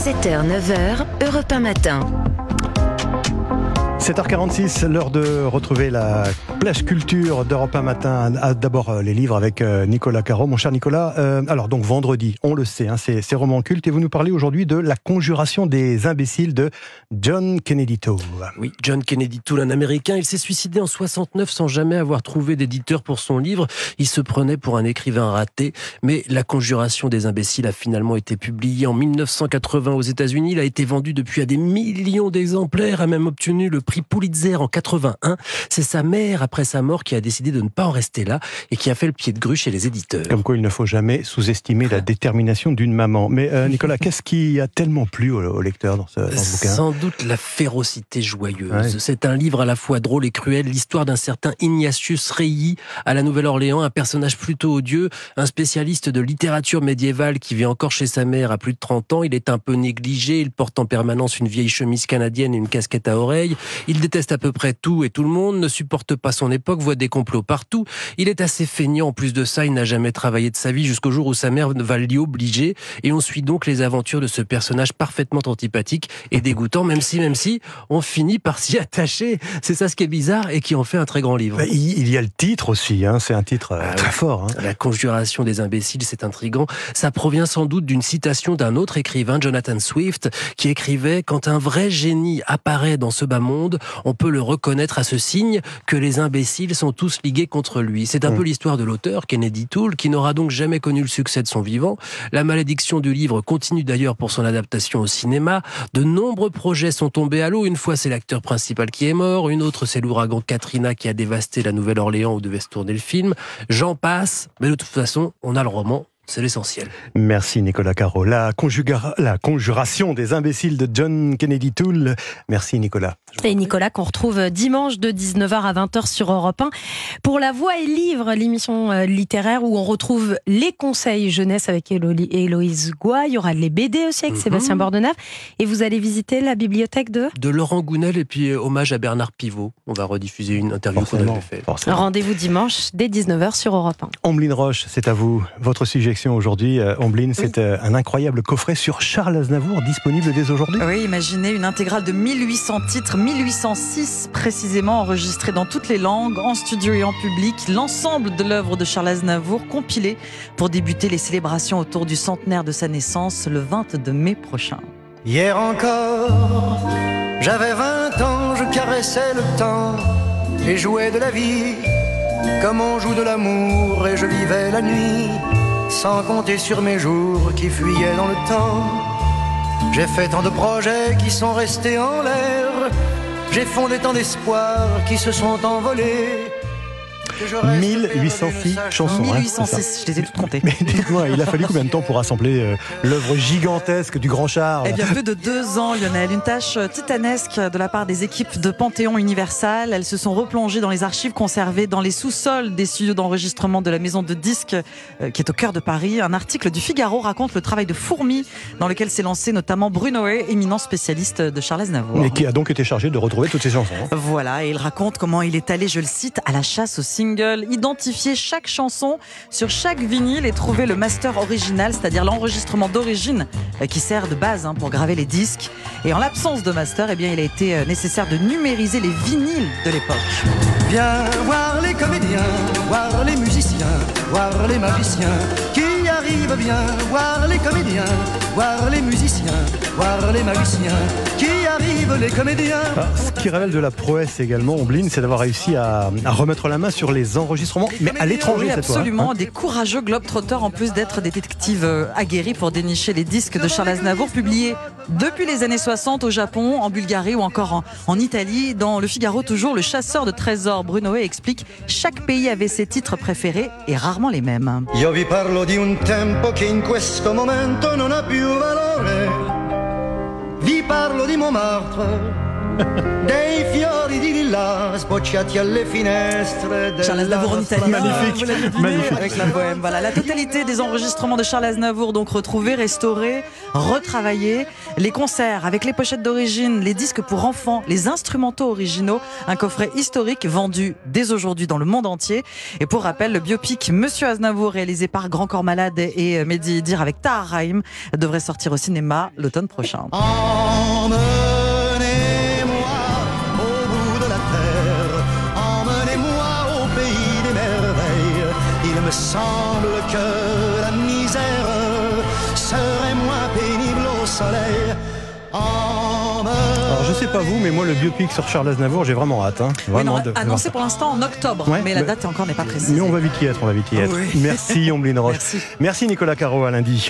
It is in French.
7h, 9h, Europe 1 matin. 7h46, l'heure de retrouver la plage culture d'Europe 1 matin. D'abord les livres avec Nicolas Caro. Mon cher Nicolas, alors donc vendredi, on le sait, c'est roman culte, et vous nous parlez aujourd'hui de La Conjuration des imbéciles de John Kennedy Toole. Oui, John Kennedy Toole, un Américain, il s'est suicidé en 69 sans jamais avoir trouvé d'éditeur pour son livre. Il se prenait pour un écrivain raté, mais La Conjuration des imbéciles a finalement été publié en 1980 aux États-Unis. Il a été vendu depuis à des millions d'exemplaires, a même obtenu le prix Pulitzer en 81. C'est sa mère, après sa mort, qui a décidé de ne pas en rester là et qui a fait le pied de grue chez les éditeurs. Comme quoi, il ne faut jamais sous-estimer la détermination d'une maman. Mais Nicolas, qu'est-ce qui a tellement plu au lecteur dans ce bouquin ? Sans doute la férocité joyeuse. Ouais. C'est un livre à la fois drôle et cruel, l'histoire d'un certain Ignatius Reilly à la Nouvelle-Orléans, un personnage plutôt odieux, un spécialiste de littérature médiévale qui vit encore chez sa mère à plus de 30 ans. Il est un peu négligé, il porte en permanence une vieille chemise canadienne et une casquette à oreilles. Il déteste à peu près tout et tout le monde, ne supporte pas son époque, voit des complots partout. Il est assez feignant, en plus de ça, il n'a jamais travaillé de sa vie jusqu'au jour où sa mère va l'y obliger. Et on suit donc les aventures de ce personnage parfaitement antipathique et dégoûtant, même si on finit par s'y attacher. C'est ça ce qui est bizarre et qui en fait un très grand livre. Il y a le titre aussi, c'est un titre très fort. La Conjuration des imbéciles, c'est intriguant. Ça provient sans doute d'une citation d'un autre écrivain, Jonathan Swift, qui écrivait « Quand un vrai génie apparaît dans ce bas monde, on peut le reconnaître à ce signe que les imbéciles sont tous ligués contre lui ». C'est un peu l'histoire de l'auteur, Kennedy Toole, qui n'aura donc jamais connu le succès de son vivant. La malédiction du livre continue d'ailleurs pour son adaptation au cinéma. De nombreux projets sont tombés à l'eau. Une fois, c'est l'acteur principal qui est mort. Une autre, c'est l'ouragan Katrina qui a dévasté la Nouvelle-Orléans où devait se tourner le film. J'en passe, mais de toute façon, on a le roman. C'est l'essentiel. Merci Nicolas Caro. La Conjuration des imbéciles de John Kennedy Toole. Merci Nicolas. Et Nicolas qu'on retrouve dimanche de 19h à 20h sur Europe 1 pour La Voix et Livre, l'émission littéraire où on retrouve les conseils jeunesse avec Héloïse Goua. Il y aura les BD aussi avec Sébastien Bordenave. Et vous allez visiter la bibliothèque de Laurent Gounel et puis hommage à Bernard Pivot. On va rediffuser une interview qu'on avait faite. Rendez-vous dimanche dès 19h sur Europe 1. Ombline Roche, c'est à vous. Votre sujet aujourd'hui, Ombline, c'est un incroyable coffret sur Charles Aznavour, disponible dès aujourd'hui. Oui, imaginez une intégrale de 1800 titres, 1806 précisément, enregistrés dans toutes les langues, en studio et en public. L'ensemble de l'œuvre de Charles Aznavour, compilé pour débuter les célébrations autour du centenaire de sa naissance, le 22 mai prochain. Hier encore, j'avais 20 ans, je caressais le temps et jouais de la vie, comme on joue de l'amour, et je vivais la nuit, sans compter sur mes jours qui fuyaient dans le temps. J'ai fait tant de projets qui sont restés en l'air, j'ai fondé tant d'espoirs qui se sont envolés. 1806 chansons. 1806, je les ai toutes comptées. Mais dites-moi, il a fallu combien de temps pour assembler l'œuvre gigantesque du grand Charles ? Eh bien, plus de 2 ans, Lionel. Une tâche titanesque de la part des équipes de Panthéon Universal. Elles se sont replongées dans les archives conservées dans les sous-sols des studios d'enregistrement de la maison de disques qui est au cœur de Paris. Un article du Figaro raconte le travail de fourmi dans lequel s'est lancé notamment Bruno Hay, éminent spécialiste de Charles Aznavour. Et qui a donc été chargé de retrouver toutes ces chansons. Voilà, et il raconte comment il est allé, je le cite, à la chasse aux singles, identifier chaque chanson sur chaque vinyle et trouver le master original, c'est-à-dire l'enregistrement d'origine qui sert de base pour graver les disques. Et en l'absence de master, eh bien, il a été nécessaire de numériser les vinyles de l'époque. Viens voir les comédiens, voir les musiciens, voir les magiciens qui arrivent. Viens voir les comédiens, voir les musiciens, voir les magiciens qui arrivent, les comédiens. Ce qui révèle de la prouesse également, Ombline, c'est d'avoir réussi à remettre la main sur les enregistrements, mais à l'étranger oui, cette fois. Absolument, des courageux globetrotters en plus d'être détectives aguerris pour dénicher les disques de Charles Aznavour, publiés depuis les années 60 au Japon, en Bulgarie ou encore en Italie. Dans le Figaro toujours, le chasseur de trésors Bruno Hay explique chaque pays avait ses titres préférés et rarement les mêmes. Io vi parlo di un tempo che in questo momento non ha più valore. Vi parlo di Montmartre, dei fiori di lilla sbocciati alle finestre Charles Aznavour en italien. Magnifique, Vous l'avez deviné, magnifique. avec la bohème. Voilà, la totalité des enregistrements de Charles Aznavour donc retrouvés, restaurés, retravaillés. Les concerts avec les pochettes d'origine, les disques pour enfants, les instrumentaux originaux, un coffret historique vendu dès aujourd'hui dans le monde entier. Et pour rappel, le biopic Monsieur Aznavour réalisé par Grand Corps Malade et Mehdi Dir avec Tahar Rahim devrait sortir au cinéma l'automne prochain. Emmenez-moi au bout de la terre, emmenez-moi au pays des merveilles. Il me semble que la misère serait moins pénible au soleil. Alors je sais pas vous, mais moi le biopic sur Charles Aznavour, j'ai vraiment hâte. Hein. Oui, Vraiment non, de voir annoncé ça. pour l'instant en octobre, Ouais, mais la date encore n'est pas précise. Mais on va vite y être, on va vite y être. Oui. Merci Omblin Roche. Merci. Merci Nicolas Caro, à lundi.